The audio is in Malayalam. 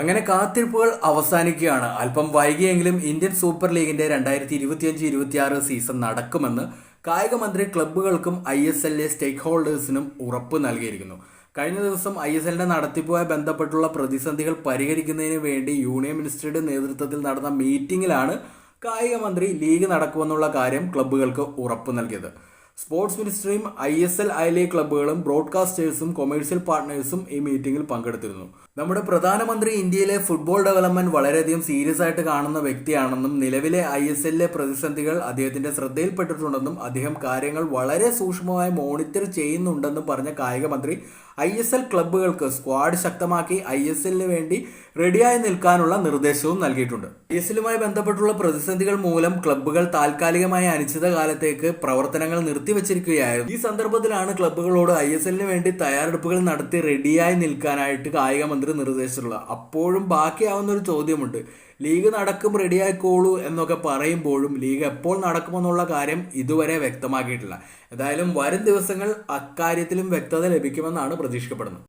അങ്ങനെ കാത്തിരിപ്പുകൾ അവസാനിക്കുകയാണ്. അല്പം വൈകിയെങ്കിലും ഇന്ത്യൻ സൂപ്പർ ലീഗിന്റെ 2025-26 സീസൺ നടക്കുമെന്ന് കായിക മന്ത്രി ക്ലബ്ബുകൾക്കും ISL സ്റ്റേക്ക് ഹോൾഡേഴ്സിനും ഉറപ്പ് നൽകിയിരിക്കുന്നു. കഴിഞ്ഞ ദിവസം ISL നടത്തിപ്പുമായി ബന്ധപ്പെട്ടുള്ള പ്രതിസന്ധികൾ പരിഹരിക്കുന്നതിന് വേണ്ടി യൂണിയൻ മിനിസ്റ്ററുടെ നേതൃത്വത്തിൽ നടന്ന മീറ്റിംഗിലാണ് കായിക മന്ത്രി ലീഗ് നടക്കുമെന്നുള്ള കാര്യം ക്ലബ്ബുകൾക്ക് ഉറപ്പ് നൽകിയത്. സ്പോർട്സ് മിനിസ്ട്രിയും ISL ലീഗ് ക്ലബ്ബുകളും ബ്രോഡ്കാസ്റ്റേഴ്സും കൊമേഴ്സ്യൽ പാർട്ട്നേഴ്സും ഈ മീറ്റിംഗിൽ പങ്കെടുത്തിരുന്നു. നമ്മുടെ പ്രധാനമന്ത്രി ഇന്ത്യയിലെ ഫുട്ബോൾ ഡെവലപ്മെന്റ് വളരെയധികം സീരിയസ് ആയിട്ട് കാണുന്ന വ്യക്തിയാണെന്നും നിലവിലെ ISL പ്രതിസന്ധികൾ അദ്ദേഹത്തിന്റെ ശ്രദ്ധയിൽപ്പെട്ടിട്ടുണ്ടെന്നും അദ്ദേഹം കാര്യങ്ങൾ വളരെ സൂക്ഷ്മമായി മോണിറ്റർ ചെയ്യുന്നുണ്ടെന്നും പറഞ്ഞ കായിക മന്ത്രി ISL ക്ലബ്ബുകൾക്ക് സ്ക്വാഡ് ശക്തമാക്കി ISL വേണ്ടി റെഡിയായി നിൽക്കാനുള്ള നിർദ്ദേശവും നൽകിയിട്ടുണ്ട്. ISLുമായി ബന്ധപ്പെട്ടുള്ള പ്രതിസന്ധികൾ മൂലം ക്ലബ്ബുകൾ താൽക്കാലികമായ അനിശ്ചിതകാലത്തേക്ക് പ്രവർത്തനങ്ങൾ നിർത്തിവച്ചിരിക്കുകയായിരുന്നു. ഈ സന്ദർഭത്തിലാണ് ക്ലബ്ബുകളോട് ISL വേണ്ടി തയ്യാറെടുപ്പുകൾ നടത്തി റെഡിയായി നിൽക്കാനായിട്ട് കായിക മന്ത്രി നിർദ്ദേശിച്ചിട്ടുള്ളത്. അപ്പോഴും ബാക്കിയാവുന്ന ഒരു ചോദ്യമുണ്ട്. ലീഗ് നടക്കും, റെഡിയായിക്കോളൂ എന്നൊക്കെ പറയുമ്പോഴും ലീഗ് എപ്പോൾ നടക്കുമെന്നുള്ള കാര്യം ഇതുവരെ വ്യക്തമാക്കിയിട്ടില്ല. ഏതായാലും വരും ദിവസങ്ങൾ അക്കാര്യത്തിലും വ്യക്തത ലഭിക്കുമെന്നാണ് പ്രതീക്ഷിക്കപ്പെടുന്നത്.